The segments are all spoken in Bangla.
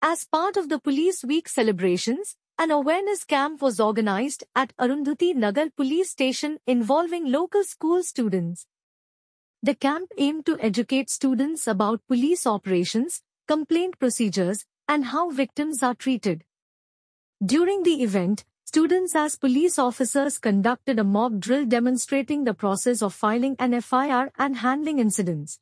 As part of the Police Week celebrations, an awareness camp was organized at Arundhati Nagar Police Station involving local school students. The camp aimed to educate students about police operations, complaint procedures, and how victims are treated. During the event, students as police officers conducted a mock drill demonstrating the process of filing an FIR and handling incidents.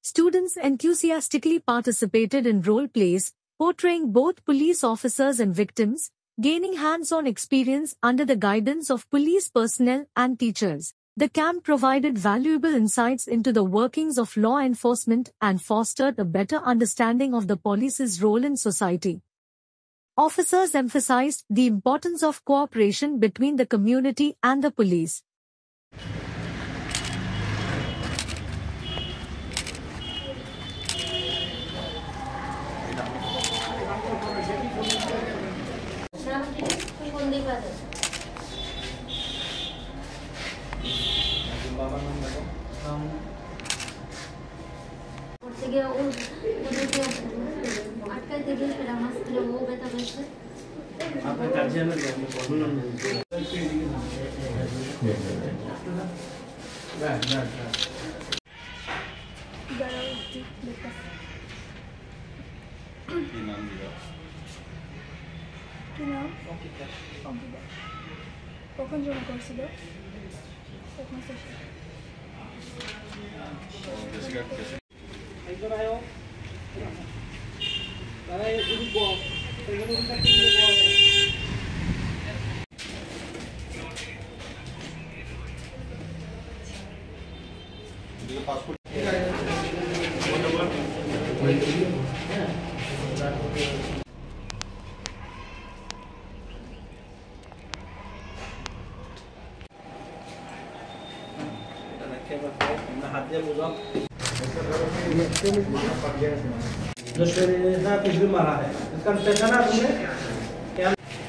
Students enthusiastically participated in role plays, portraying both police officers and victims, gaining hands-on experience under the guidance of police personnel and teachers. The camp provided valuable insights into the workings of law enforcement and fostered a better understanding of the police's role in society. Officers emphasized the importance of cooperation between the community and the police. কখন জমা করছিল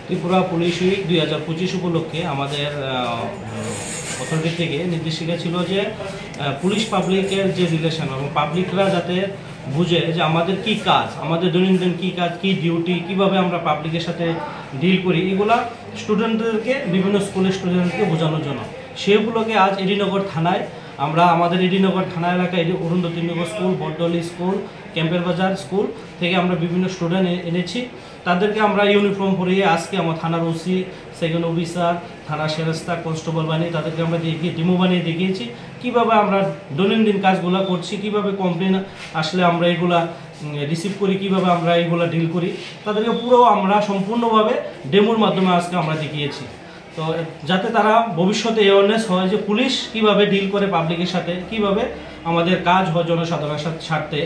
ত্রিপুরা পুলিশ উইক 2025 উপলক্ষে আমাদের অথরিটি থেকে নির্দেশিকা ছিল যে পুলিশ পাবলিকের যে রিলেশন এবং পাবলিকরা যাতে বুঝে যে আমাদের কি কাজ, আমাদের দৈনন্দিন কি কাজ, কি ডিউটি, কিভাবে আমরা পাবলিকের সাথে ডিল করি, এগুলা স্টুডেন্টদেরকে বিভিন্ন স্কুলের স্টুডেন্টদেরকে বোঝানোর জন্য সেগুলোকে আজ এডিনগর থানায় আমরা আমাদের এডিনগর থানা এলাকায় অরুন্ধতী নগর স্কুল, বটডলি স্কুল, ক্যাম্পের বাজার স্কুল থেকে আমরা বিভিন্ন স্টুডেন্ট এনেছি। তাদেরকে আমরা ইউনিফর্ম পরিয়ে আজকে আমার থানার ওসি, সেকেন্ড অফিসার, থানা সেরেস্তা, কনস্টেবল বানিয়ে তাদেরকে আমরা ডেমো বানিয়ে দেখিয়েছি কীভাবে আমরা দৈনন্দিন কাজগুলো করছি, কীভাবে কমপ্লেন আসলে আমরা এগুলা রিসিভ করি, কীভাবে আমরা এগুলা ডিল করি, তাদেরকে পুরো আমরা সম্পূর্ণভাবে ডেমোর মাধ্যমে আজকে আমরা দেখিয়েছি। তো যাতে তারা ভবিষ্যতে অ্যাওয়ারনেস হয় যে পুলিশ কিভাবে ডিল করে পাবলিকের সাথে, কিভাবে আমাদের কাজ হয় জনসাধারণের স্বার্থে।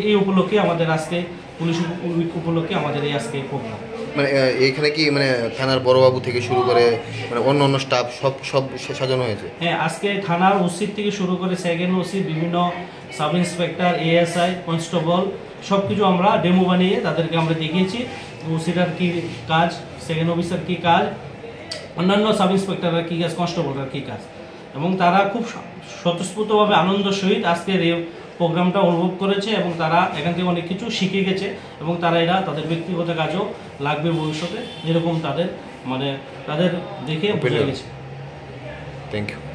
এই উপলক্ষে আমাদের আজকে পুলিশ উইক উপলক্ষে আমাদের এই আজকে প্রোগ্রাম। মানে এইখানে কি মানে থানার বড়বাবু থেকে শুরু করে মানে অন্য অন্য স্টাফ সব সাজানো হয়েছে? হ্যাঁ, আজকে থানার ওসি থেকে শুরু করে সেকেন্ড ওসি, বিভিন্ন সাব ইন্সপেক্টর, এএসআই, কনস্টেবল সব কিছু আমরা ডেমো বানিয়ে তাদেরকে আমরা দেখিয়েছি ওসিটার কী কাজ, সেকেন্ড অফিসার কী কাজ, অন্যান্য সাব ইন্সপেক্টররা কী কাজ, কনস্টেবলরা কী কাজ, এবং তারা খুব স্বতঃস্ফূর্তভাবে আনন্দের সহিত আজকের এই প্রোগ্রামটা অনুভব করেছে এবং তারা এখান থেকে অনেক কিছু শিখে গেছে এবং তারা এরা তাদের ব্যক্তিগত কাজও লাগবে ভবিষ্যতে, এরকম তাদের দেখে বোঝা গেছে। Thank you.